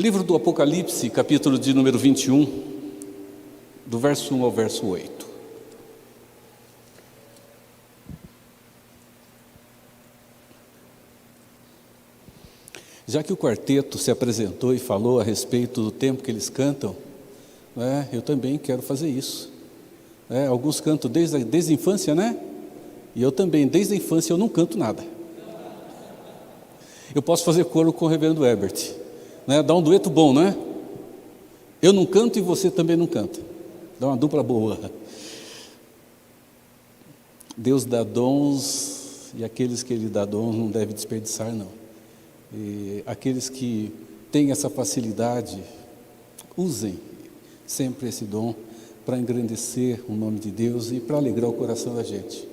Livro do Apocalipse, capítulo de número 21, do verso 1 ao verso 8. Já que o quarteto se apresentou e falou a respeito do tempo que eles cantam, eu também quero fazer isso. Alguns cantam desde a infância, né? E eu também, desde a infância, eu não canto nada. Eu posso fazer coro com o reverendo Herbert, dá um dueto bom, não é? Eu não canto e você também não canta. Dá uma dupla boa. Deus dá dons e aqueles que Ele dá dons não deve desperdiçar, não. E aqueles que têm essa facilidade, usem sempre esse dom para engrandecer o nome de Deus e para alegrar o coração da gente.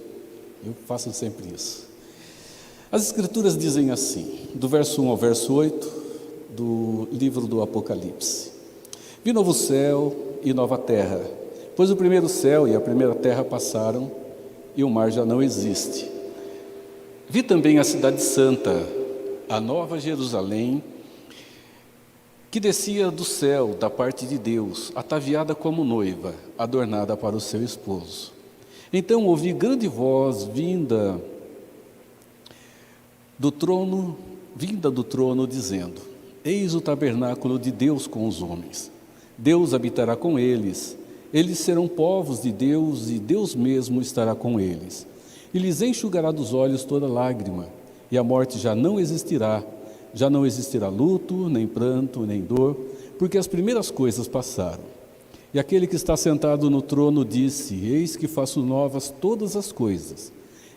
Eu faço sempre isso. As Escrituras dizem assim, do verso 1 ao verso 8, do livro do Apocalipse: Vi novo céu e nova terra, pois o primeiro céu e a primeira terra passaram e o mar já não existe. Vi também a cidade santa, a nova Jerusalém, que descia do céu da parte de Deus, ataviada como noiva, adornada para o seu esposo. Então ouvi grande voz vinda do trono, dizendo: Eis o tabernáculo de Deus com os homens. Deus habitará com eles. Eles serão povos de Deus e Deus mesmo estará com eles. E lhes enxugará dos olhos toda lágrima, e a morte já não existirá. Já não existirá luto, nem pranto, nem dor, porque as primeiras coisas passaram. E aquele que está sentado no trono disse: Eis que faço novas todas as coisas.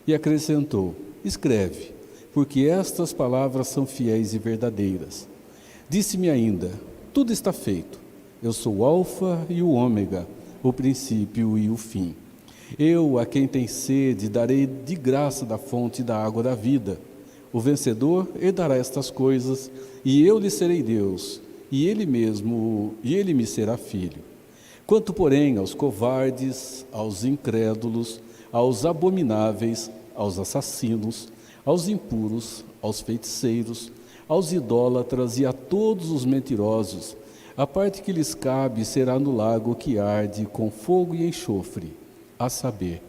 E acrescentou: Escreve, porque estas palavras são fiéis e verdadeiras. Disse-me ainda: Tudo está feito. Eu sou o Alfa e o Ômega, o princípio e o fim. Eu, a quem tem sede, darei de graça da fonte da água da vida. O vencedor herdará estas coisas, e eu lhe serei Deus, e ele me será filho. Quanto, porém, aos covardes, aos incrédulos, aos abomináveis, aos assassinos, aos impuros, aos feiticeiros, aos idólatras e a todos os mentirosos, a parte que lhes cabe será no lago que arde com fogo e enxofre, a saber,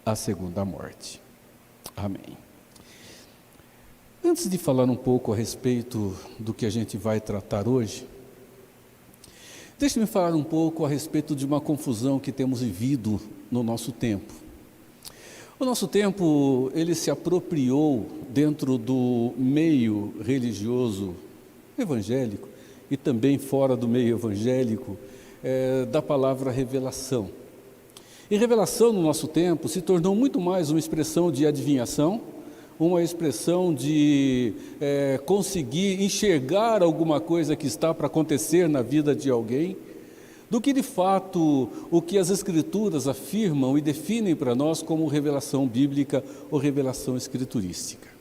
a segunda morte. Amém. Antes de falar um pouco a respeito do que a gente vai tratar hoje, deixe-me falar um pouco a respeito de uma confusão que temos vivido no nosso tempo. O nosso tempo, ele se apropriou dentro do meio religioso evangélico e também fora do meio evangélico, da palavra revelação. E revelação no nosso tempo se tornou muito mais uma expressão de adivinhação, uma expressão de conseguir enxergar alguma coisa que está para acontecer na vida de alguém, do que de fato o que as Escrituras afirmam e definem para nós como revelação bíblica ou revelação escriturística.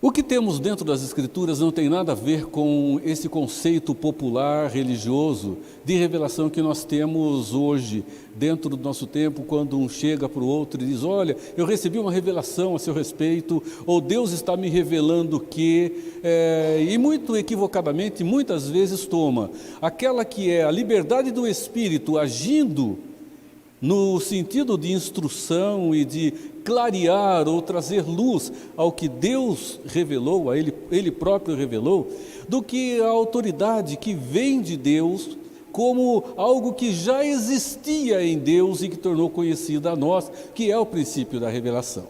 O que temos dentro das Escrituras não tem nada a ver com esse conceito popular, religioso, de revelação que nós temos hoje, dentro do nosso tempo, quando um chega para o outro e diz: olha, eu recebi uma revelação a seu respeito, ou Deus está me revelando que, e muito equivocadamente, muitas vezes toma aquela que é a liberdade do Espírito agindo no sentido de instrução e de clarear ou trazer luz ao que Deus revelou, a Ele próprio revelou, do que a autoridade que vem de Deus como algo que já existia em Deus e que tornou conhecida a nós, que é o princípio da revelação.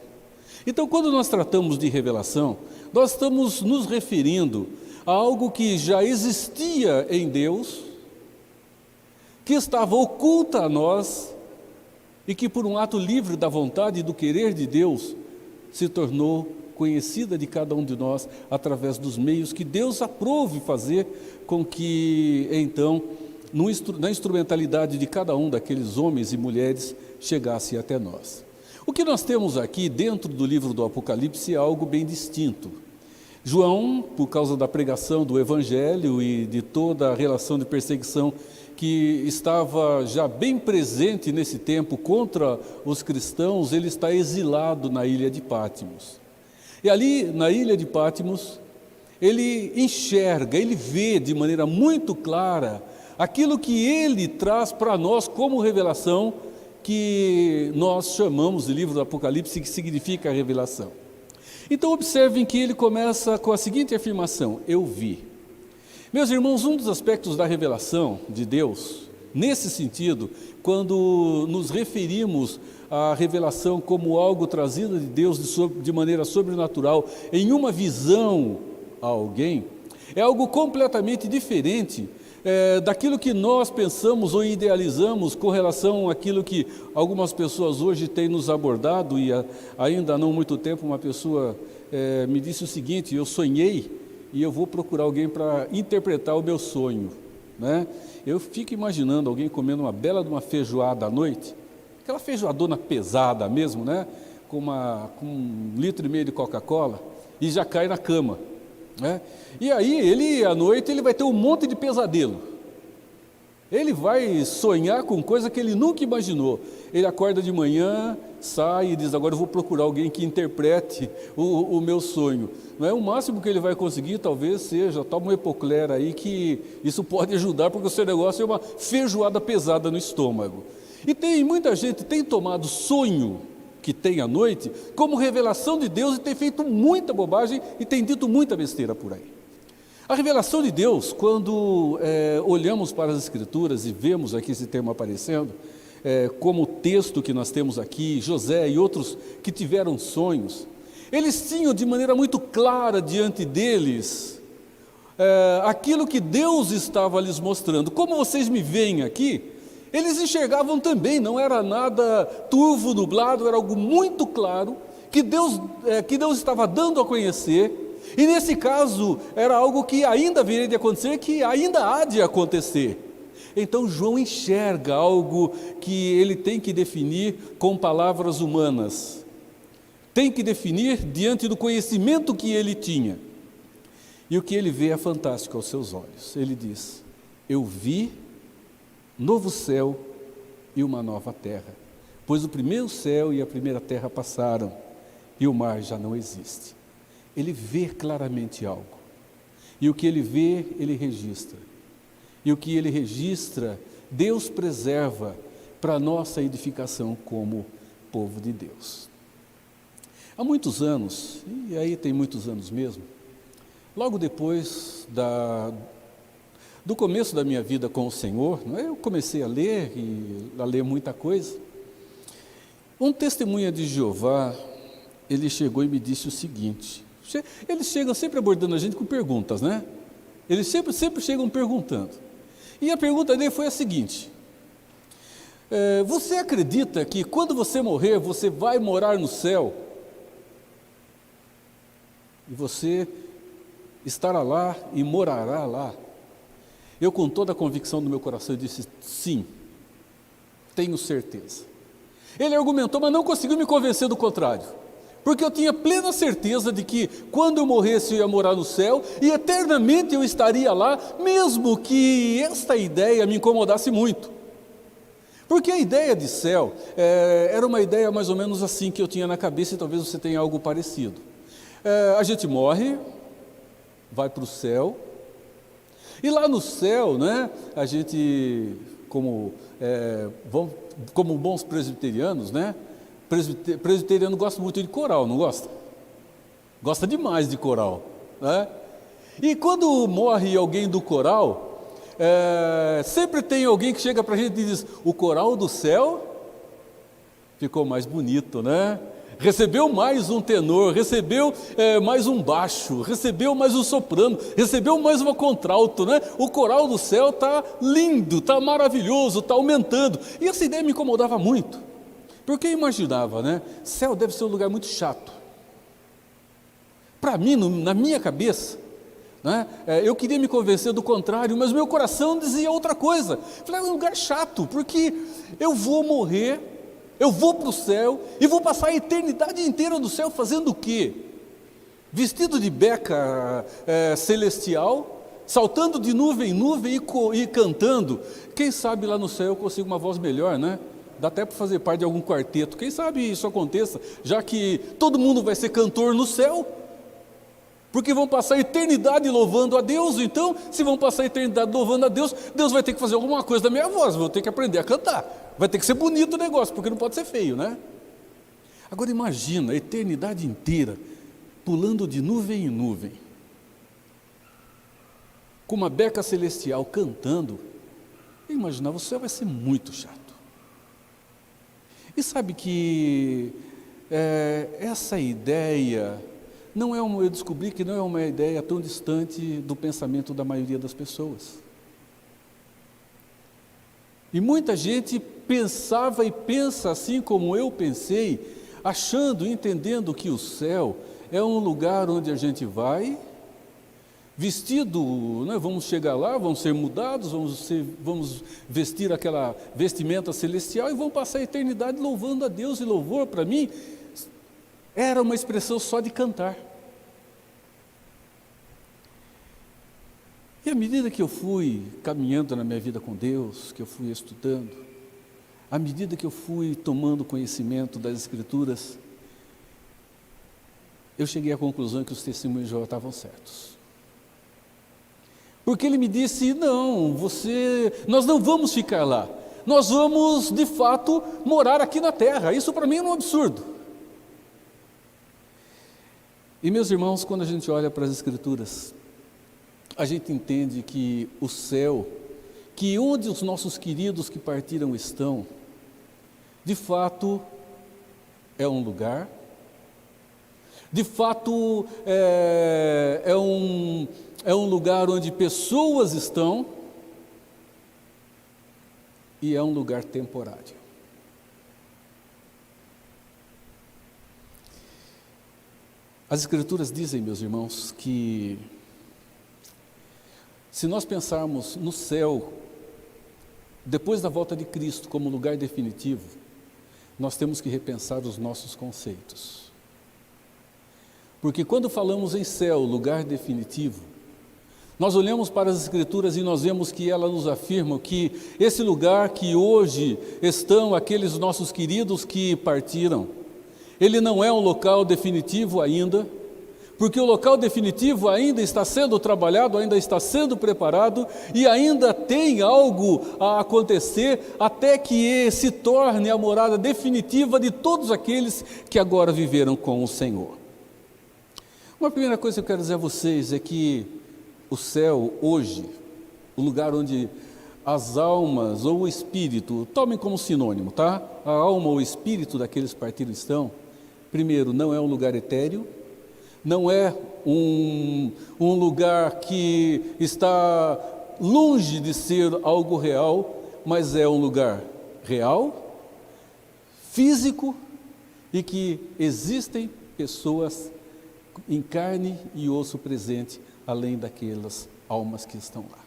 Então, quando nós tratamos de revelação, nós estamos nos referindo a algo que já existia em Deus, que estava oculta a nós, e que por um ato livre da vontade e do querer de Deus, se tornou conhecida de cada um de nós através dos meios que Deus aprove fazer com que, então, na instrumentalidade de cada um daqueles homens e mulheres, chegasse até nós. O que nós temos aqui dentro do livro do Apocalipse é algo bem distinto. João, por causa da pregação do Evangelho e de toda a relação de perseguição que estava já bem presente nesse tempo contra os cristãos, ele está exilado na ilha de Patmos. E ali, na ilha de Patmos, ele enxerga, ele vê de maneira muito clara aquilo que ele traz para nós como revelação, que nós chamamos de livro do Apocalipse, que significa revelação. Então observem que ele começa com a seguinte afirmação: eu vi. Meus irmãos, um dos aspectos da revelação de Deus, nesse sentido, quando nos referimos à revelação como algo trazido de Deus de maneira sobrenatural, em uma visão a alguém, é algo completamente diferente daquilo que nós pensamos ou idealizamos com relação àquilo que algumas pessoas hoje têm nos abordado. E ainda há não muito tempo uma pessoa me disse o seguinte: eu sonhei e eu vou procurar alguém para interpretar o meu sonho, né? Eu fico imaginando alguém comendo uma bela de uma feijoada à noite, aquela feijoadona pesada mesmo, né? Com 1,5 litro de Coca-Cola, e já cai na cama, né? E aí ele, à noite, ele vai ter um monte de pesadelo. Ele vai sonhar com coisa que ele nunca imaginou. Ele acorda de manhã, sai e diz: agora eu vou procurar alguém que interprete o meu sonho. Não é o máximo que ele vai conseguir, talvez seja, toma um Epocler aí, que isso pode ajudar, porque o seu negócio é uma feijoada pesada no estômago. E muita gente tem tomado sonho que tem à noite como revelação de Deus e tem feito muita bobagem e tem dito muita besteira por aí. A revelação de Deus, quando olhamos para as Escrituras e vemos aqui esse termo aparecendo, como o texto que nós temos aqui, José e outros que tiveram sonhos, eles tinham de maneira muito clara diante deles aquilo que Deus estava lhes mostrando. Como vocês me veem aqui, eles enxergavam também, não era nada turvo, nublado, era algo muito claro que Deus estava dando a conhecer. E nesse caso, era algo que ainda viria de acontecer, que ainda há de acontecer. Então João enxerga algo que ele tem que definir com palavras humanas. Tem que definir diante do conhecimento que ele tinha. E o que ele vê é fantástico aos seus olhos. Ele diz: eu vi novo céu e uma nova terra, pois o primeiro céu e a primeira terra passaram, e o mar já não existe. Ele vê claramente algo, e o que ele vê, ele registra, e o que ele registra, Deus preserva para a nossa edificação como povo de Deus. Há muitos anos, e aí tem muitos anos mesmo, logo depois do começo da minha vida com o Senhor, eu comecei a ler muita coisa. Um testemunha de Jeová, ele chegou e me disse o seguinte: eles chegam sempre abordando a gente com perguntas, né? Eles sempre chegam perguntando. E a pergunta dele foi a seguinte: você acredita que quando você morrer, você vai morar no céu? E você estará lá e morará lá? Eu, com toda a convicção do meu coração, disse: sim, tenho certeza. Ele argumentou, mas não conseguiu me convencer do contrário, porque eu tinha plena certeza de que quando eu morresse eu ia morar no céu e eternamente eu estaria lá, mesmo que esta ideia me incomodasse muito. Porque a ideia de céu era uma ideia mais ou menos assim que eu tinha na cabeça, e talvez você tenha algo parecido. A gente morre, vai para o céu, e lá no céu, né, a gente, como bons presbiterianos, né, presbiteriano gosta muito de coral, não gosta? Gosta demais de coral, né? E quando morre alguém do coral, sempre tem alguém que chega para a gente e diz: o coral do céu ficou mais bonito, né? Recebeu mais um tenor, recebeu mais um baixo, recebeu mais um soprano, recebeu mais uma contralto, né? O coral do céu está lindo, está maravilhoso, está aumentando. E essa ideia me incomodava muito, porque eu imaginava, né? Céu deve ser um lugar muito chato. Para mim, na minha cabeça, né? Eu queria me convencer do contrário, mas meu coração dizia outra coisa. Falei: é um lugar chato, porque eu vou morrer, eu vou para o céu e vou passar a eternidade inteira no céu fazendo o quê? Vestido de beca celestial, saltando de nuvem em nuvem e cantando. Quem sabe lá no céu eu consigo uma voz melhor, né? Dá até para fazer parte de algum quarteto. Quem sabe isso aconteça, já que todo mundo vai ser cantor no céu. Porque vão passar a eternidade louvando a Deus. Então, se vão passar a eternidade louvando a Deus, Deus vai ter que fazer alguma coisa da minha voz, vou ter que aprender a cantar. Vai ter que ser bonito o negócio, porque não pode ser feio, né? Agora imagina a eternidade inteira pulando de nuvem em nuvem, com uma beca celestial cantando. Imaginar, o céu vai ser muito chato. E sabe que essa ideia eu descobri que não é uma ideia tão distante do pensamento da maioria das pessoas. E muita gente pensava e pensa assim como eu pensei, achando, entendendo que o céu é um lugar onde a gente vai, vestido, né, vamos chegar lá, vamos ser mudados, vamos vestir aquela vestimenta celestial e vamos passar a eternidade louvando a Deus. E louvor, para mim, era uma expressão só de cantar. E à medida que eu fui caminhando na minha vida com Deus, que eu fui estudando, à medida que eu fui tomando conhecimento das Escrituras, eu cheguei à conclusão que os testemunhos de Jó estavam certos. Porque ele me disse, não, nós não vamos ficar lá, nós vamos de fato morar aqui na terra. Isso para mim é um absurdo. E meus irmãos, quando a gente olha para as Escrituras, a gente entende que o céu, que onde os nossos queridos que partiram estão, de fato é um lugar, de fato é um lugar onde pessoas estão, e é um lugar temporário. As Escrituras dizem, meus irmãos, que se nós pensarmos no céu, depois da volta de Cristo, como lugar definitivo, nós temos que repensar os nossos conceitos. Porque quando falamos em céu, lugar definitivo, nós olhamos para as Escrituras e nós vemos que elas nos afirmam que esse lugar que hoje estão aqueles nossos queridos que partiram, ele não é um local definitivo ainda, porque o local definitivo ainda está sendo trabalhado, ainda está sendo preparado e ainda tem algo a acontecer até que se torne a morada definitiva de todos aqueles que agora viveram com o Senhor. Uma primeira coisa que eu quero dizer a vocês é que o céu hoje, o lugar onde as almas ou o espírito, tomem como sinônimo, tá? A alma ou o espírito daqueles partidos estão, primeiro, não é um lugar etéreo, não é um lugar que está longe de ser algo real, mas é um lugar real, físico, e que existem pessoas em carne e osso presente, além daquelas almas que estão lá.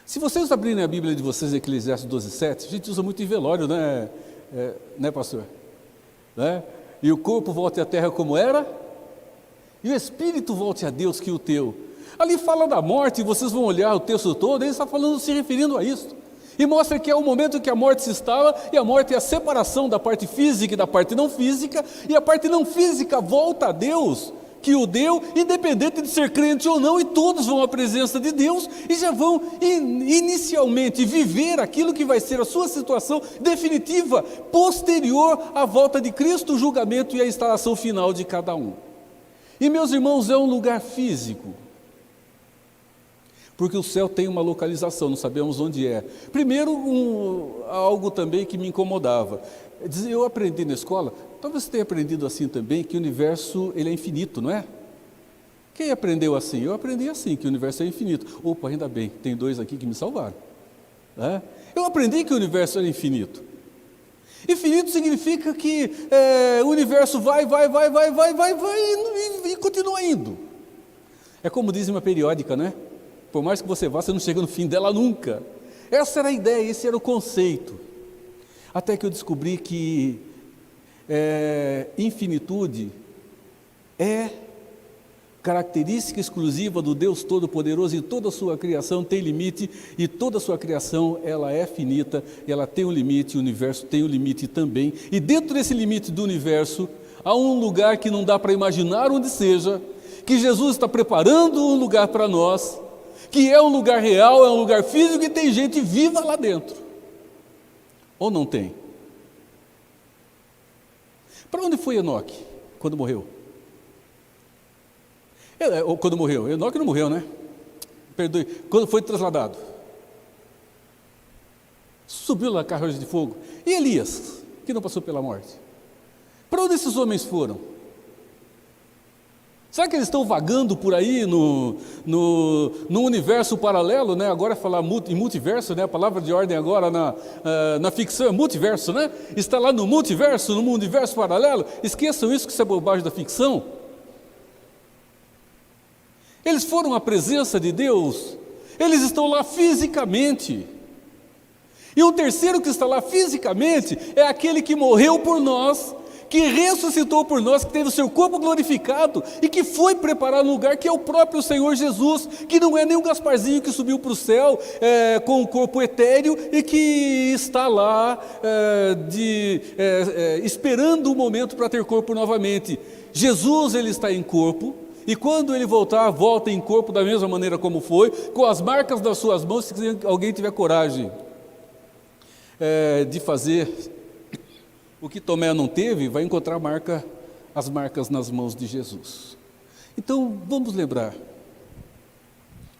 Se vocês abrirem a Bíblia de vocês, Eclesiastes 12:7, a gente usa muito em velório, né, pastor? Né? E o corpo volte à terra como era, e o espírito volte a Deus que o teu. Ali fala da morte, e vocês vão olhar o texto todo, ele está falando, se referindo a isso. E mostra que é o momento que a morte se instala, e a morte é a separação da parte física e da parte não física, e a parte não física volta a Deus, que o deu, independente de ser crente ou não, e todos vão à presença de Deus, e já vão inicialmente viver aquilo que vai ser a sua situação definitiva, posterior à volta de Cristo, o julgamento e a instalação final de cada um. E meus irmãos, é um lugar físico, porque o céu tem uma localização, não sabemos onde é. Primeiro, algo também que me incomodava. Eu aprendi na escola, talvez você tenha aprendido assim também, que o universo ele é infinito, não é? Quem aprendeu assim? Eu aprendi assim, que o universo é infinito. Opa, ainda bem, tem dois aqui que me salvaram. Né? Eu aprendi que o universo era infinito. Infinito significa que o universo vai e continua indo. É como diz uma periódica, né? Por mais que você vá, você não chega no fim dela nunca. Essa era a ideia, esse era o conceito. Até que eu descobri que infinitude é característica exclusiva do Deus Todo-Poderoso, e toda a sua criação tem limite, e toda a sua criação ela é finita, ela tem um limite, o universo tem um limite também, e dentro desse limite do universo, há um lugar que não dá para imaginar onde seja, que Jesus está preparando um lugar para nós, que é um lugar real, é um lugar físico e tem gente viva lá dentro. Ou não tem? Para onde foi Enoque quando morreu? Quando morreu? Enoque não morreu, né? Perdoe. Quando foi trasladado? Subiu na carruagem de fogo. E Elias, que não passou pela morte? Para onde esses homens foram? Será que eles estão vagando por aí no universo paralelo, né? Agora falar em multiverso, né? A palavra de ordem agora na ficção é multiverso, né? Está lá no multiverso, no universo paralelo. Esqueçam isso, que isso é bobagem da ficção. Eles foram à presença de Deus, eles estão lá fisicamente. E o terceiro que está lá fisicamente é aquele que morreu por nós, que ressuscitou por nós, que teve o seu corpo glorificado e que foi preparar um lugar que é o próprio Senhor Jesus, que não é nem um Gasparzinho que subiu para o céu com o corpo etéreo e que está lá esperando o momento para ter corpo novamente. Jesus, ele está em corpo, e quando ele voltar, volta em corpo da mesma maneira como foi, com as marcas das suas mãos. Se alguém tiver coragem de fazer o que Tomé não teve, vai encontrar as marcas nas mãos de Jesus. Então, vamos lembrar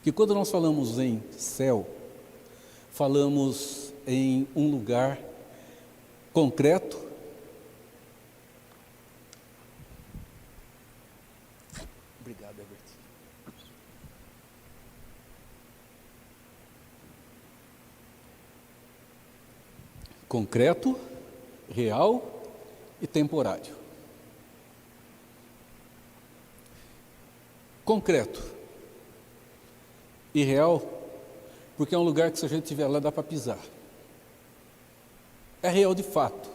que quando nós falamos em céu, falamos em um lugar concreto, obrigado, Herbert. Concreto, real e temporário. Concreto e real, porque é um lugar que, se a gente estiver lá, dá para pisar. É real de fato,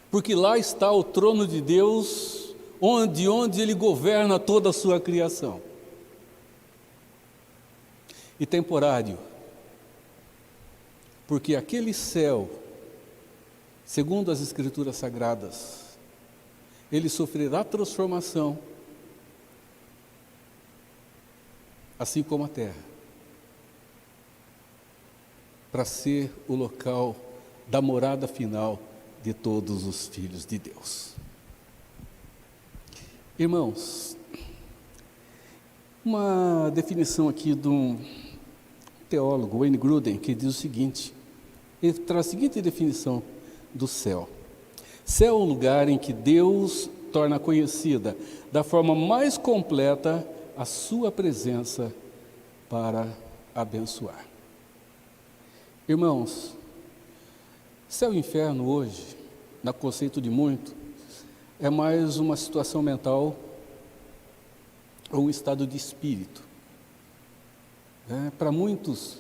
porque lá está o trono de Deus, onde Ele governa toda a sua criação. E temporário, porque aquele céu, segundo as Escrituras Sagradas, ele sofrerá transformação, assim como a terra, para ser o local da morada final de todos os filhos de Deus. Irmãos, uma definição aqui de um teólogo, Wayne Grudem, que diz o seguinte, ele traz a seguinte definição do céu. Céu é um lugar em que Deus torna conhecida da forma mais completa a sua presença para abençoar. Irmãos, céu e inferno hoje, no conceito de muito, é mais uma situação mental ou um estado de espírito. Para muitos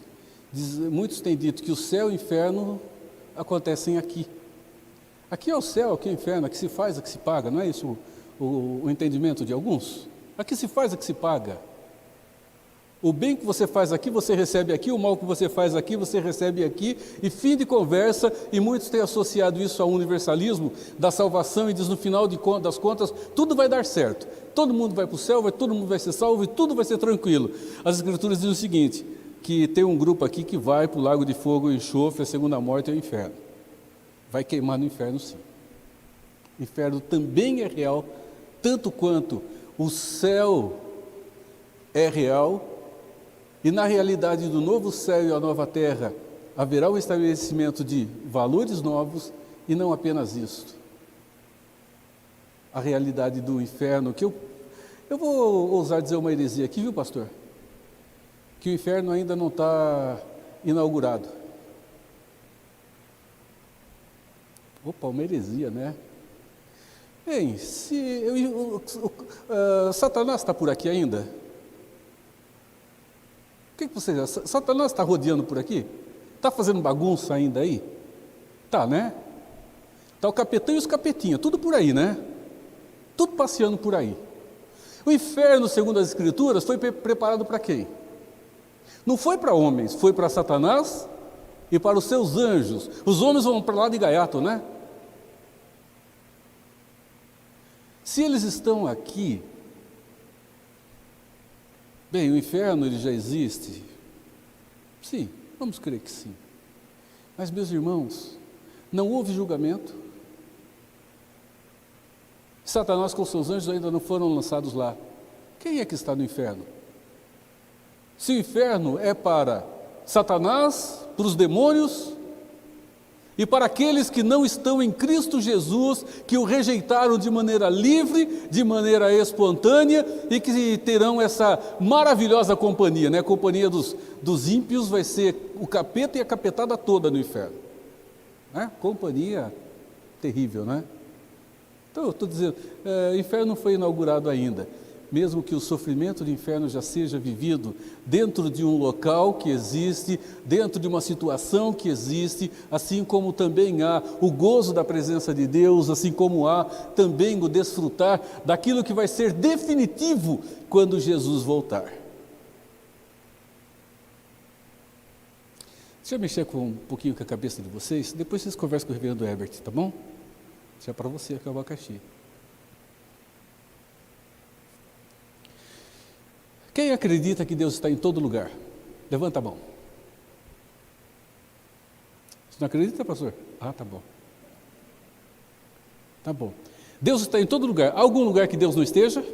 têm dito que o céu e o inferno acontecem aqui. Aqui é o céu, aqui é o inferno, aqui se faz, aqui se paga, não é isso o entendimento de alguns? Aqui se faz, aqui se paga. O bem que você faz aqui, você recebe aqui, o mal que você faz aqui, você recebe aqui, e fim de conversa, e muitos têm associado isso ao universalismo da salvação, e diz no final das contas, tudo vai dar certo, todo mundo vai para o céu, todo mundo vai ser salvo, e tudo vai ser tranquilo. As Escrituras dizem o seguinte, que tem um grupo aqui que vai para o lago de fogo e enxofre, a segunda morte é o inferno. Vai queimar no inferno, sim. O inferno também é real, tanto quanto o céu é real, e na realidade do novo céu e a nova terra haverá o estabelecimento de valores novos, e não apenas isso. A realidade do inferno, que eu vou ousar dizer uma heresia aqui, viu, pastor? Que o inferno ainda não está inaugurado. Opa, uma heresia, né? Bem, Satanás está por aqui ainda? O que você acha? Satanás está rodeando por aqui? Está fazendo bagunça ainda aí? Tá, né? Está o capetão e os capetinhas, tudo por aí, né? Tudo passeando por aí. O inferno, segundo as Escrituras, foi preparado para quem? Não foi para homens, foi para Satanás e para os seus anjos. Os homens vão para lá de gaiato, né? Se eles estão aqui, Bem, o inferno ele já existe? Sim, vamos crer que sim. Mas, meus irmãos, não houve julgamento. Satanás com seus anjos ainda não foram lançados lá. Quem é que está no inferno? Se o inferno é para Satanás, para os demônios e para aqueles que não estão em Cristo Jesus, que o rejeitaram de maneira livre, de maneira espontânea e que terão essa maravilhosa companhia, né? A companhia dos ímpios vai ser o capeta e a capetada toda no inferno, né? Companhia terrível, né? Então eu estou dizendo, o inferno não foi inaugurado ainda. Mesmo que o sofrimento do inferno já seja vivido dentro de um local que existe, dentro de uma situação que existe, assim como também há o gozo da presença de Deus, assim como há também o desfrutar daquilo que vai ser definitivo quando Jesus voltar. Deixa eu mexer um pouquinho com a cabeça de vocês, depois vocês conversam com o reverendo Herbert, tá bom? Isso é para você aqui, o abacaxi. Quem acredita que Deus está em todo lugar? Levanta a mão. Você não acredita, pastor? Ah, tá bom. Tá bom. Deus está em todo lugar. Há algum lugar que Deus não esteja?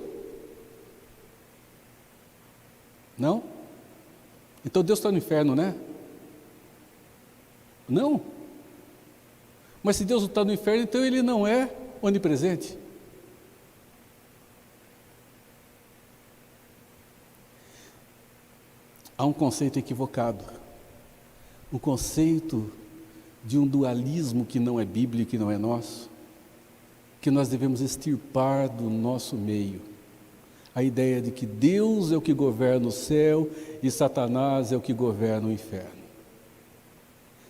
Não? Então Deus está no inferno, né? Não? Mas se Deus está no inferno, então Ele não é onipresente. Há um conceito equivocado, um conceito de um dualismo que não é bíblico, que não é nosso, que nós devemos extirpar do nosso meio. A ideia de que Deus é o que governa o céu e Satanás é o que governa o inferno.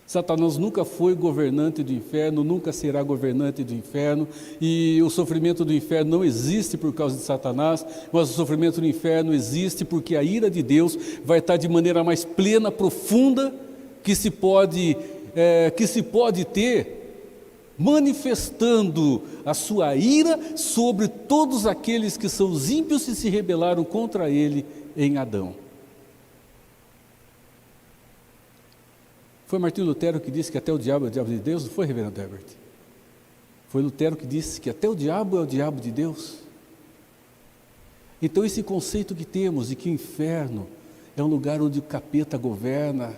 Satanás nunca foi governante do inferno, nunca será governante do inferno, e o sofrimento do inferno não existe por causa de Satanás, mas o sofrimento do inferno existe porque a ira de Deus vai estar de maneira mais plena, profunda, que se pode ter, manifestando a sua ira sobre todos aqueles que são os ímpios e se rebelaram contra ele em Adão. Foi Martinho Lutero que disse que até o diabo é o diabo de Deus? Não foi, reverendo Herbert? Foi Lutero que disse que até o diabo é o diabo de Deus? Então esse conceito que temos de que o inferno é um lugar onde o capeta governa,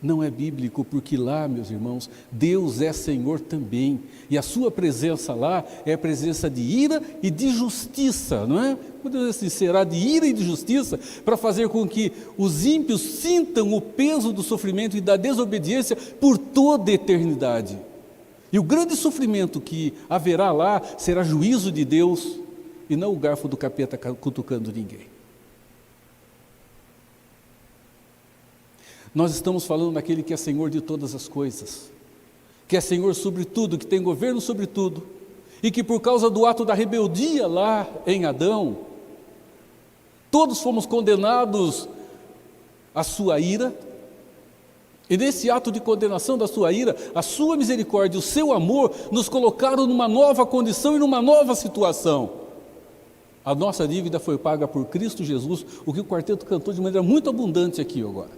não é bíblico, porque lá, meus irmãos, Deus é Senhor também, e a sua presença lá é a presença de ira e de justiça, não é? Podemos dizer assim, será de ira e de justiça, para fazer com que os ímpios sintam o peso do sofrimento e da desobediência por toda a eternidade. E o grande sofrimento que haverá lá será juízo de Deus, e não o garfo do capeta cutucando ninguém. Nós estamos falando daquele que é Senhor de todas as coisas, que é Senhor sobre tudo, que tem governo sobre tudo, e que por causa do ato da rebeldia lá em Adão, todos fomos condenados à sua ira, e nesse ato de condenação da sua ira, a sua misericórdia, o seu amor, nos colocaram numa nova condição e numa nova situação. A nossa dívida foi paga por Cristo Jesus, o que o quarteto cantou de maneira muito abundante aqui agora.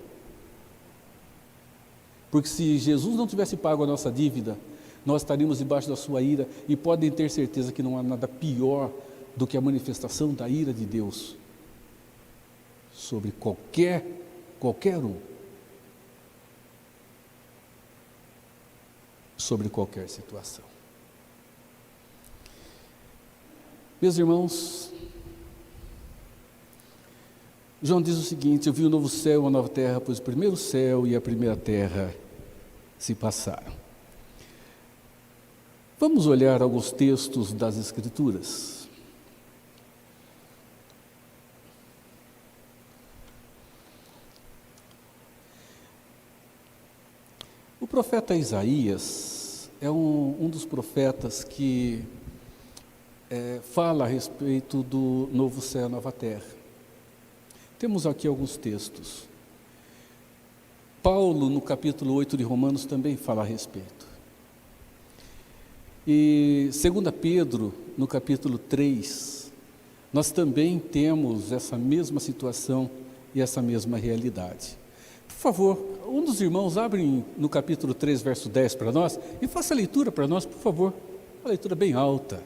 Porque se Jesus não tivesse pago a nossa dívida, nós estaríamos debaixo da sua ira, e podem ter certeza que não há nada pior do que a manifestação da ira de Deus sobre qualquer um, sobre qualquer situação. Meus irmãos, João diz o seguinte: eu vi um novo céu e uma nova terra, pois o primeiro céu e a primeira terra se passaram. Vamos olhar alguns textos das Escrituras. O profeta Isaías é um dos profetas que fala a respeito do novo céu e nova terra. Temos aqui alguns textos. Paulo, no capítulo 8 de Romanos, também fala a respeito. E 2 Pedro, no capítulo 3, nós também temos essa mesma situação e essa mesma realidade. Por favor, um dos irmãos abre no capítulo 3, verso 10 para nós e faça a leitura para nós, por favor. Uma leitura bem alta.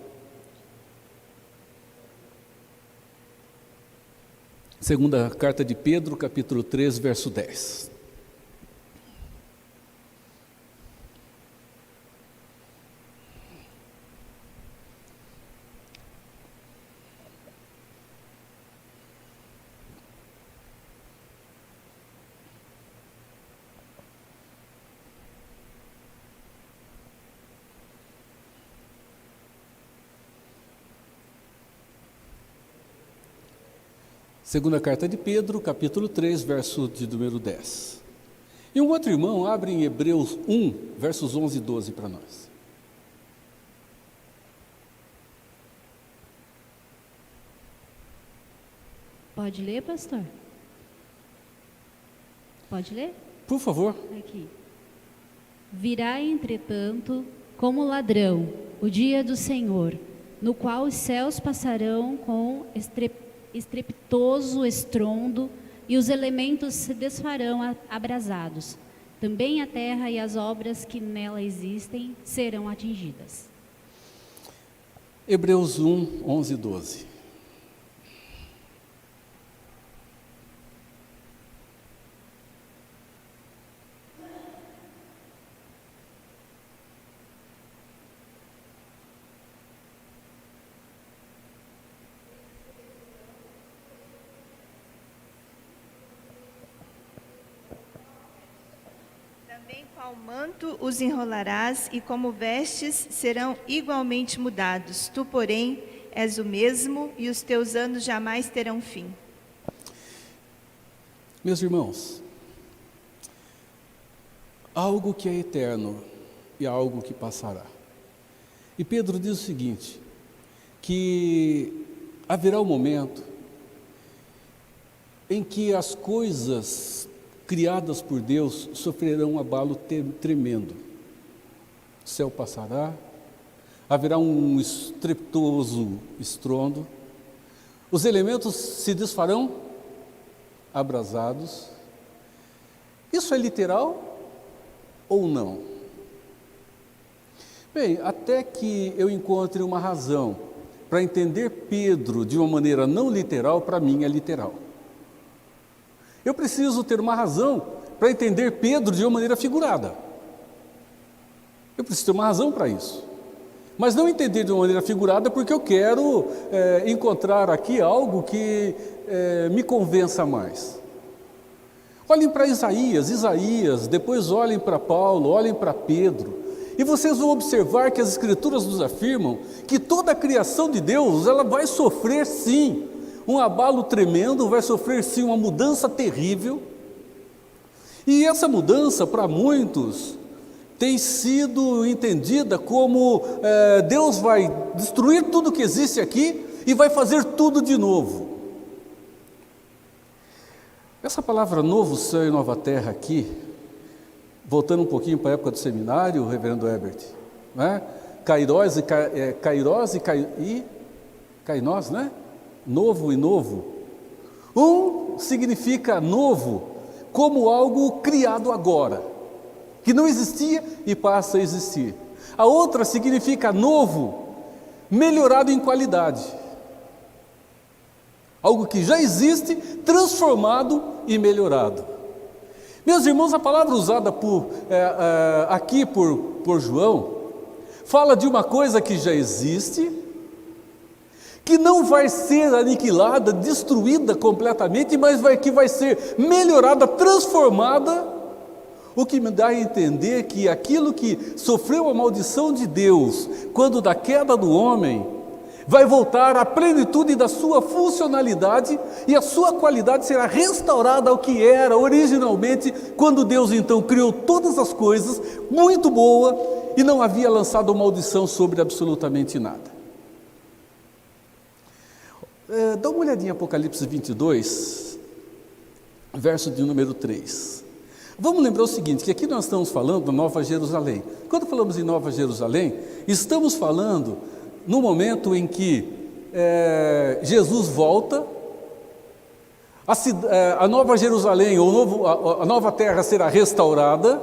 Segunda carta de Pedro, capítulo 3, verso 10. Segunda carta de Pedro, capítulo 3, verso de número 10. E um outro irmão abre em Hebreus 1, versos 11 e 12 para nós. Pode ler, pastor? Pode ler? Por favor. Aqui. Virá, entretanto, como ladrão, o dia do Senhor, no qual os céus passarão com estrepitoso estrondo, e os elementos se desfarão abrasados. Também a terra e as obras que nela existem serão atingidas. Hebreus 1, 11 e 12. Também qual manto os enrolarás, e como vestes serão igualmente mudados. Tu, porém, és o mesmo, e os teus anos jamais terão fim. Meus irmãos, algo que é eterno e algo que passará. E Pedro diz o seguinte, que haverá um momento em que as coisas criadas por Deus sofrerão um abalo tremendo. O céu passará, haverá um estrepitoso estrondo, os elementos se desfarão abrasados. Isso é literal ou não? Bem, até que eu encontre uma razão para entender Pedro de uma maneira não literal, para mim é literal. Eu preciso ter uma razão para entender Pedro de uma maneira figurada. Eu preciso ter uma razão para isso. Mas não entender de uma maneira figurada porque eu quero encontrar aqui algo que me convença mais. Olhem para Isaías, depois olhem para Paulo, olhem para Pedro. E vocês vão observar que as Escrituras nos afirmam que toda a criação de Deus, ela vai sofrer sim um abalo tremendo, vai sofrer sim uma mudança terrível. E essa mudança, para muitos, tem sido entendida como Deus vai destruir tudo que existe aqui e vai fazer tudo de novo. Essa palavra novo céu e nova terra aqui, voltando um pouquinho para a época do seminário, reverendo Herbert, né? Kairós e Kainós, né? Novo e novo. Um significa novo como algo criado agora, que não existia e passa a existir. A outra significa novo, melhorado em qualidade. Algo que já existe, transformado e melhorado. Meus irmãos, a palavra usada aqui por João, fala de uma coisa que já existe, que não vai ser aniquilada, destruída completamente, mas que vai ser melhorada, transformada, o que me dá a entender que aquilo que sofreu a maldição de Deus, quando da queda do homem, vai voltar à plenitude da sua funcionalidade e a sua qualidade será restaurada ao que era originalmente, quando Deus então criou todas as coisas, muito boa, e não havia lançado maldição sobre absolutamente nada. Dá uma olhadinha em Apocalipse 22, verso de número 3. Vamos lembrar o seguinte, que aqui nós estamos falando da Nova Jerusalém. Quando falamos em Nova Jerusalém, estamos falando no momento em que Jesus volta, a Nova Jerusalém, a nova terra será restaurada,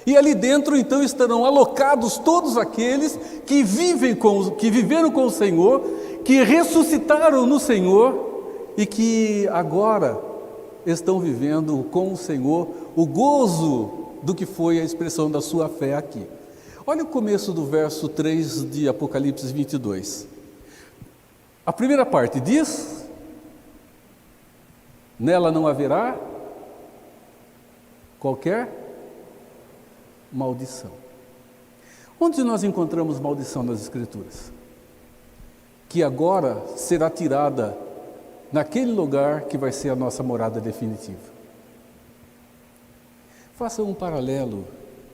e ali dentro então estarão alocados todos aqueles que viveram com o Senhor, que ressuscitaram no Senhor e que agora estão vivendo com o Senhor o gozo do que foi a expressão da sua fé aqui. Olha o começo do verso 3 de Apocalipse 22. A primeira parte diz: nela não haverá qualquer maldição. Onde nós encontramos maldição nas Escrituras? Que agora será tirada naquele lugar que vai ser a nossa morada definitiva. Faça um paralelo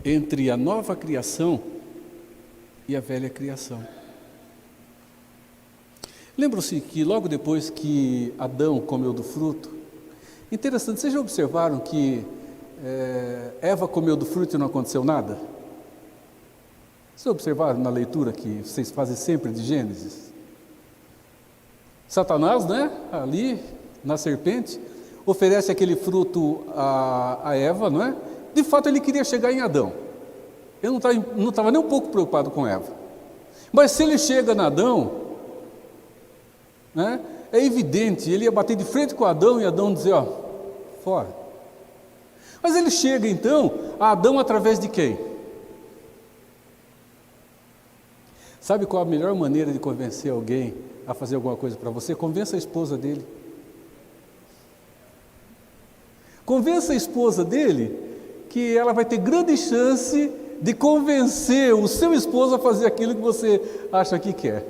entre a nova criação e a velha criação. Lembram-se que logo depois que Adão comeu do fruto, interessante, vocês já observaram que Eva comeu do fruto e não aconteceu nada? Vocês observaram na leitura que vocês fazem sempre de Gênesis? Satanás, né, ali na serpente, oferece aquele fruto a Eva, não é? De fato ele queria chegar em Adão. Ele não estava nem um pouco preocupado com Eva. Mas se ele chega na Adão, né, é evidente, ele ia bater de frente com Adão e Adão dizer, ó, fora. Mas ele chega então a Adão através de quem? Sabe qual a melhor maneira de convencer alguém a fazer alguma coisa para você? Convença a esposa dele. Convença a esposa dele que ela vai ter grande chance de convencer o seu esposo a fazer aquilo que você acha que quer.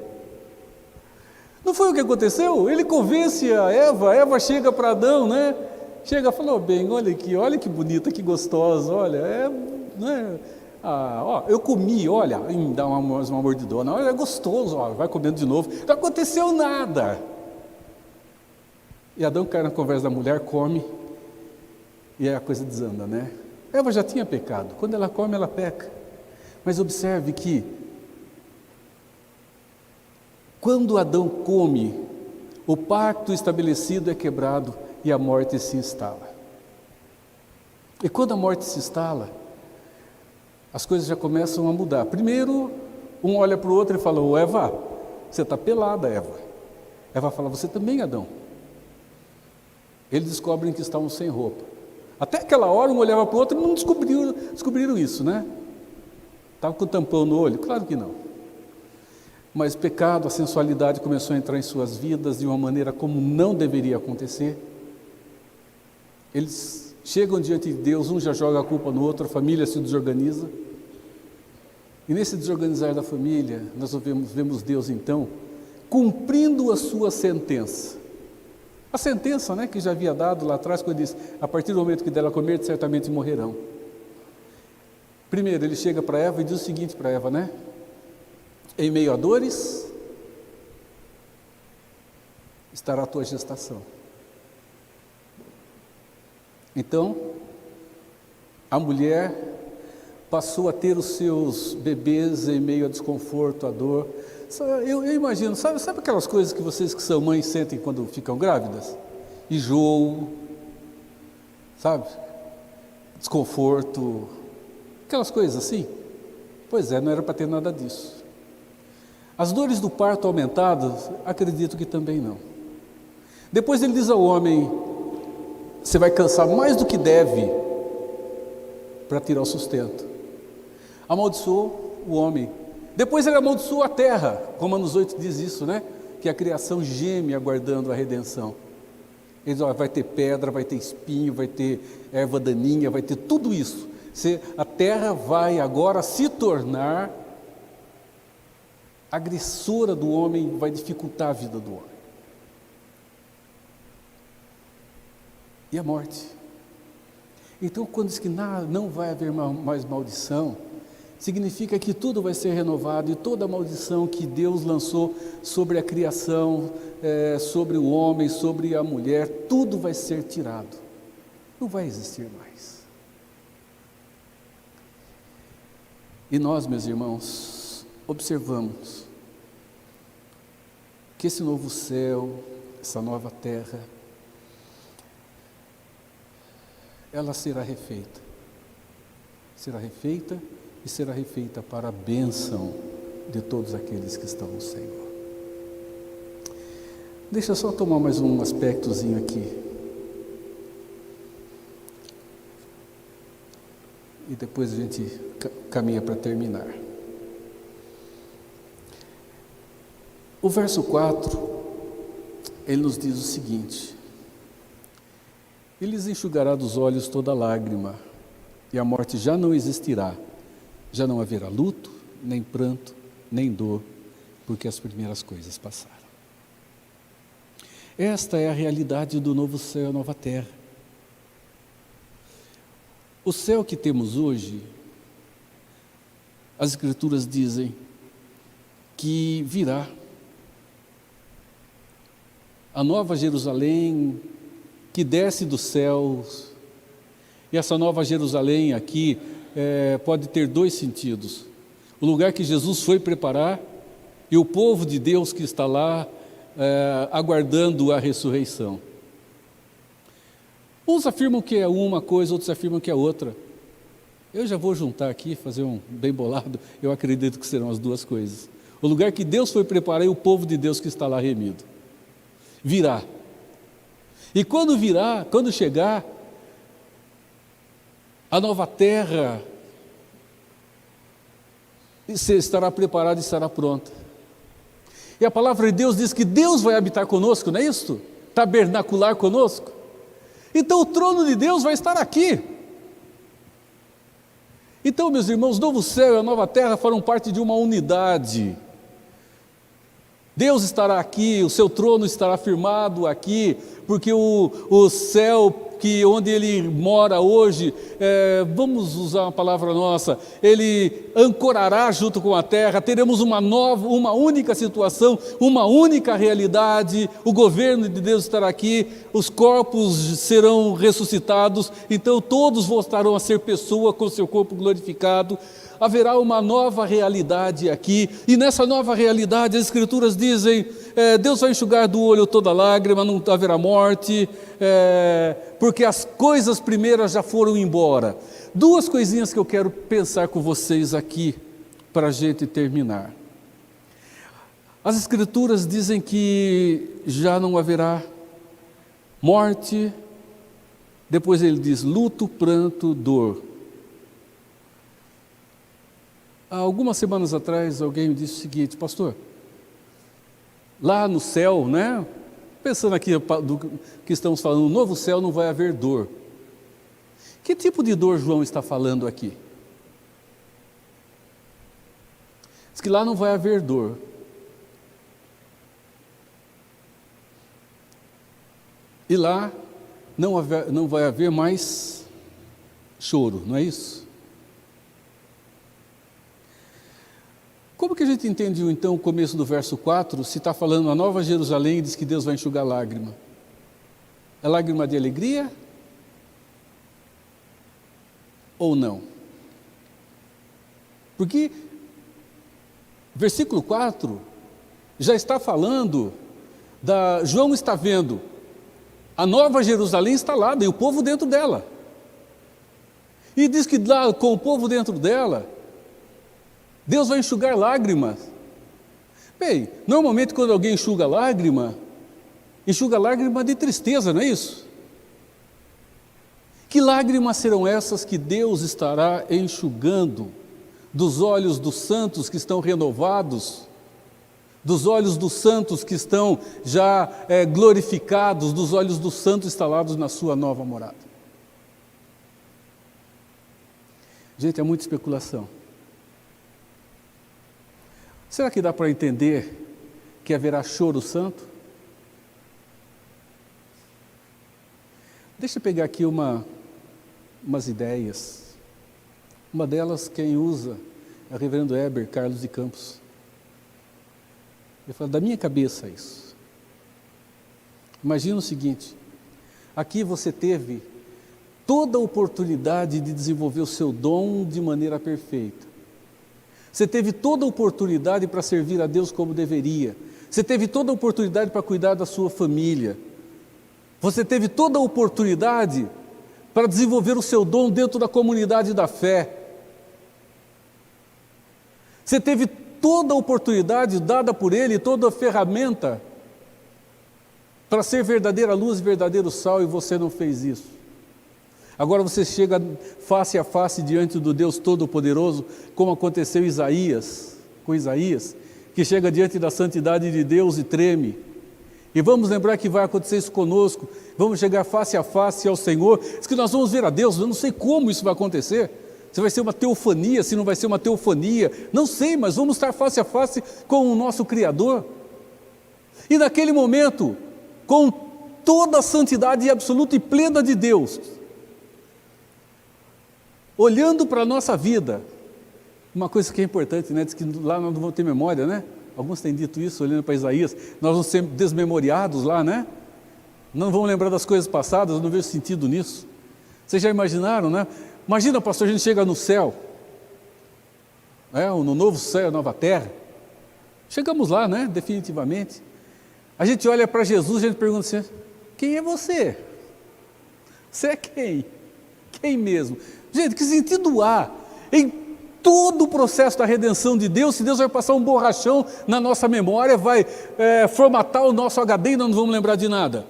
Não foi o que aconteceu? Ele convence a Eva chega para Adão, né? Chega e falou, bem, olha aqui, olha que bonita, que gostosa, olha, né? Ó, eu comi, olha, dá uma mordidona, olha, é gostoso, ó, vai comendo de novo, não aconteceu nada. E Adão cai na conversa da mulher, come, e aí a coisa desanda, né? Eva já tinha pecado, quando ela come, ela peca. Mas observe que, quando Adão come, o pacto estabelecido é quebrado e a morte se instala. E quando a morte se instala, as coisas já começam a mudar. Primeiro, um olha para o outro e fala, ô Eva, você está pelada, Eva. Eva fala, você também, Adão. Eles descobrem que estavam sem roupa. Até aquela hora, um olhava para o outro e não descobriram isso, né? Estava com o tampão no olho? Claro que não. Mas o pecado, a sensualidade começou a entrar em suas vidas de uma maneira como não deveria acontecer. Eles chegam diante de Deus, um já joga a culpa no outro, a família se desorganiza. E nesse desorganizar da família, nós vemos Deus então cumprindo a sua sentença. A sentença, né, que já havia dado lá atrás, quando disse, a partir do momento que dela comer, certamente morrerão. Primeiro, ele chega para Eva e diz o seguinte para Eva, né? Em meio a dores, estará a tua gestação. Então, a mulher passou a ter os seus bebês em meio a desconforto, a dor. Eu imagino, sabe aquelas coisas que vocês que são mães sentem quando ficam grávidas? Enjoo, sabe? Desconforto, aquelas coisas assim. Pois é, não era para ter nada disso. As dores do parto aumentadas, acredito que também não. Depois ele diz ao homem, você vai cansar mais do que deve para tirar o sustento. Amaldiçoou o homem. Depois ele amaldiçoou a terra. Romanos 8 diz isso, né? Que a criação geme aguardando a redenção. Ele diz, ó, vai ter pedra, vai ter espinho, vai ter erva daninha, vai ter tudo isso. A terra vai agora se tornar agressora do homem, vai dificultar a vida do homem. E a morte. Então, quando diz que não vai haver mais maldição, significa que tudo vai ser renovado e toda a maldição que Deus lançou sobre a criação, sobre o homem, sobre a mulher, tudo vai ser tirado. Não vai existir mais. E nós, meus irmãos, observamos que esse novo céu, essa nova terra, ela será refeita. Será refeita e será refeita para a bênção de todos aqueles que estão no Senhor. Deixa eu só tomar mais um aspectozinho aqui. E depois a gente caminha para terminar. O verso 4, ele nos diz o seguinte: Ele lhes enxugará dos olhos toda lágrima, e a morte já não existirá. Já não haverá luto, nem pranto, nem dor, porque as primeiras coisas passaram. Esta é a realidade do novo céu e a nova terra. O céu que temos hoje, as Escrituras dizem que virá. A nova Jerusalém que desce dos céus. E essa nova Jerusalém aqui pode ter dois sentidos. O lugar que Jesus foi preparar e o povo de Deus que está lá aguardando a ressurreição. Uns afirmam que é uma coisa, outros afirmam que é outra. Eu já vou juntar aqui, fazer um bem bolado, eu acredito que serão as duas coisas. O lugar que Deus foi preparar e o povo de Deus que está lá remido. Virá. E quando virá, quando chegar, a nova terra estará preparada e estará pronta. E a palavra de Deus diz que Deus vai habitar conosco, não é isso? Tabernacular conosco. Então o trono de Deus vai estar aqui. Então, meus irmãos, o novo céu e a nova terra farão parte de uma unidade. Deus estará aqui, o seu trono estará firmado aqui, porque o céu onde Ele mora hoje, vamos usar uma palavra nossa, Ele ancorará junto com a terra, teremos uma única situação, uma única realidade, o governo de Deus estará aqui, os corpos serão ressuscitados, então todos voltarão a ser pessoa com seu corpo glorificado. Haverá uma nova realidade aqui, e nessa nova realidade as Escrituras dizem, Deus vai enxugar do olho toda lágrima, não haverá morte, porque as coisas primeiras já foram embora. Duas coisinhas que eu quero pensar com vocês aqui, para a gente terminar. As Escrituras dizem que já não haverá morte, depois ele diz luto, pranto, dor. Há algumas semanas atrás, alguém me disse o seguinte: pastor, lá no céu, né? Pensando aqui do que estamos falando, no novo céu não vai haver dor. Que tipo de dor João está falando aqui? Diz que lá não vai haver dor. E lá não vai haver mais choro, não é isso? Como que a gente entende então o começo do verso 4, se está falando a nova Jerusalém e diz que Deus vai enxugar lágrima? É lágrima de alegria? Ou não? Porque versículo 4 já está falando, João está vendo a nova Jerusalém instalada e o povo dentro dela. E diz que lá com o povo dentro dela, Deus vai enxugar lágrimas. Bem, normalmente quando alguém enxuga lágrima de tristeza, não é isso? Que lágrimas serão essas que Deus estará enxugando dos olhos dos santos que estão renovados, dos olhos dos santos que estão já glorificados, dos olhos dos santos instalados na sua nova morada? Gente, é muita especulação. Será que dá para entender que haverá choro santo? Deixa eu pegar aqui umas ideias. Uma delas, quem usa, é o reverendo Heber Carlos de Campos. Ele fala, da minha cabeça isso. Imagina o seguinte, aqui você teve toda a oportunidade de desenvolver o seu dom de maneira perfeita. Você teve toda a oportunidade para servir a Deus como deveria. Você teve toda a oportunidade para cuidar da sua família. Você teve toda a oportunidade para desenvolver o seu dom dentro da comunidade da fé. Você teve toda a oportunidade dada por Ele, toda a ferramenta para ser verdadeira luz e verdadeiro sal, e você não fez isso. Agora você chega face a face diante do Deus Todo-Poderoso, como aconteceu com Isaías, que chega diante da santidade de Deus e treme. E vamos lembrar que vai acontecer isso conosco, vamos chegar face a face ao Senhor, diz que nós vamos ver a Deus, eu não sei como isso vai acontecer, se vai ser uma teofania, se não vai ser uma teofania, não sei, mas vamos estar face a face com o nosso Criador. E naquele momento, com toda a santidade absoluta e plena de Deus, olhando para a nossa vida, uma coisa que é importante, né? Diz que lá nós não vamos ter memória, né? Alguns têm dito isso, olhando para Isaías, nós vamos ser desmemoriados lá, né? Não vamos lembrar das coisas passadas, eu não vejo sentido nisso. Vocês já imaginaram, né? Imagina, pastor, a gente chega no céu, no novo céu, nova terra. Chegamos lá, né? Definitivamente. A gente olha para Jesus, a gente pergunta assim, quem é você? Você é quem? Quem mesmo? Gente, que sentido há em todo o processo da redenção de Deus, se Deus vai passar um borrachão na nossa memória, vai formatar o nosso HD e nós não vamos lembrar de nada?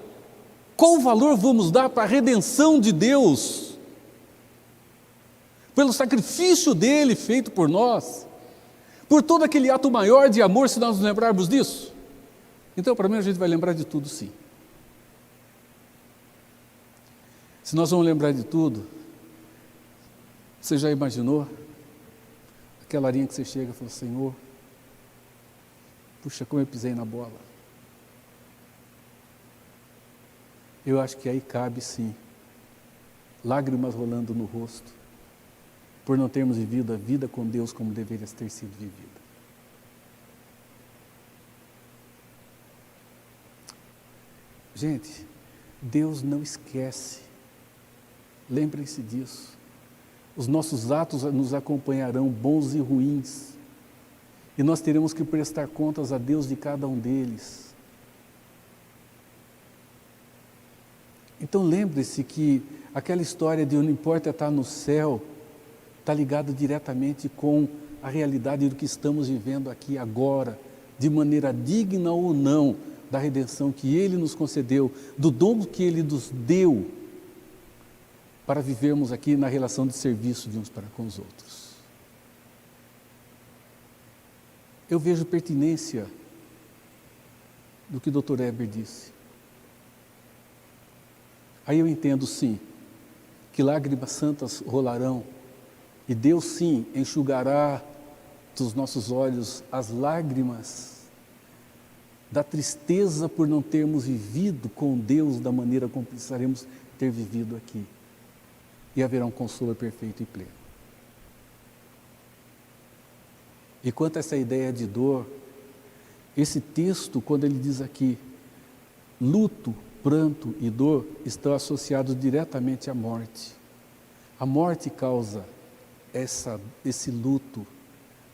Qual valor vamos dar para a redenção de Deus? Pelo sacrifício dele feito por nós, por todo aquele ato maior de amor, se nós nos lembrarmos disso? Então, para mim, a gente vai lembrar de tudo, sim. Se nós vamos lembrar de tudo, você já imaginou aquela horinha que você chega e fala, Senhor, puxa, como eu pisei na bola. Eu acho que aí cabe, sim, lágrimas rolando no rosto, por não termos vivido a vida com Deus como deveria ter sido vivida. Gente, Deus não esquece. Lembrem-se disso. Os nossos atos nos acompanharão, bons e ruins. E nós teremos que prestar contas a Deus de cada um deles. Então lembre-se que aquela história de não importa estar no céu, está ligado diretamente com a realidade do que estamos vivendo aqui agora, de maneira digna ou não, da redenção que Ele nos concedeu, do dom que Ele nos deu, para vivermos aqui na relação de serviço de uns para com os outros. Eu vejo pertinência do que o Dr. Eber disse. Aí eu entendo, sim, que lágrimas santas rolarão, e Deus, sim, enxugará dos nossos olhos as lágrimas da tristeza por não termos vivido com Deus da maneira como precisaremos ter vivido aqui. E haverá um consolo perfeito e pleno. E quanto a essa ideia de dor, esse texto, quando ele diz aqui, luto, pranto e dor estão associados diretamente à morte. A morte causa esse luto,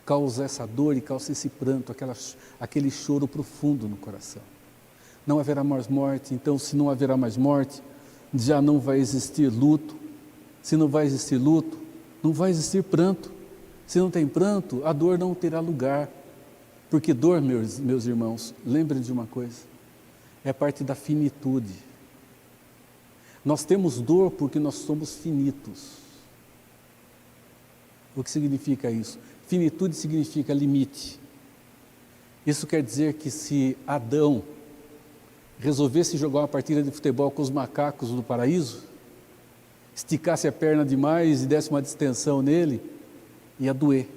causa essa dor e causa esse pranto, aquele choro profundo no coração. Não haverá mais morte, então se não haverá mais morte, já não vai existir luto. Se não vai existir luto, não vai existir pranto. Se não tem pranto, a dor não terá lugar. Porque dor, meus irmãos, lembrem de uma coisa, é parte da finitude. Nós temos dor porque nós somos finitos. O que significa isso? Finitude significa limite. Isso quer dizer que se Adão resolvesse jogar uma partida de futebol com os macacos do paraíso, esticasse a perna demais e desse uma distensão nele, ia doer.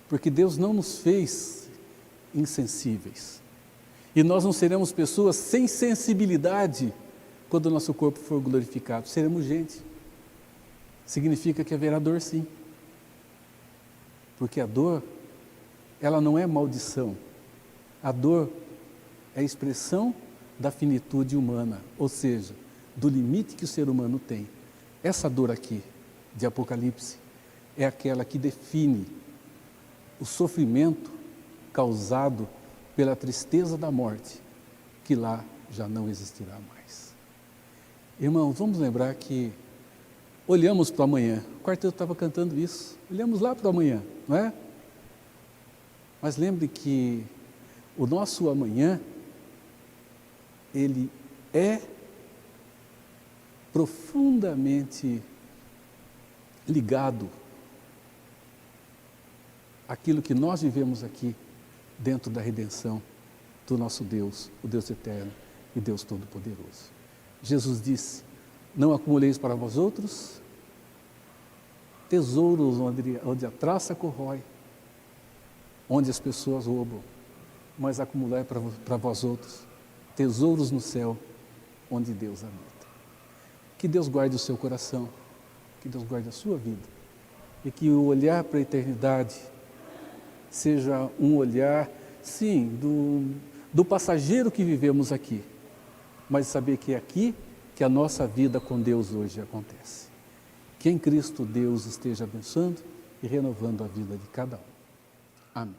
Porque Deus não nos fez insensíveis. E nós não seremos pessoas sem sensibilidade quando o nosso corpo for glorificado. Seremos gente. Significa que haverá dor, sim. Porque a dor, ela não é maldição. A dor é a expressão da finitude humana, ou seja, do limite que o ser humano tem. Essa dor aqui, de Apocalipse, é aquela que define o sofrimento causado pela tristeza da morte, que lá já não existirá mais. Irmãos, vamos lembrar que olhamos para o amanhã. O quarteto estava cantando isso. Olhamos lá para o amanhã, não é? Mas lembre que o nosso amanhã, ele é profundamente ligado àquilo que nós vivemos aqui dentro da redenção do nosso Deus, o Deus eterno e Deus Todo-Poderoso. Jesus disse: não acumuleis para vós outros tesouros onde a traça corrói, onde as pessoas roubam, mas acumulai para vós outros tesouros no céu, onde Deus habita. Que Deus guarde o seu coração, que Deus guarde a sua vida, e que o olhar para a eternidade seja um olhar, sim, do passageiro que vivemos aqui, mas saber que é aqui que a nossa vida com Deus hoje acontece. Que em Cristo Deus esteja abençoando e renovando a vida de cada um. Amém.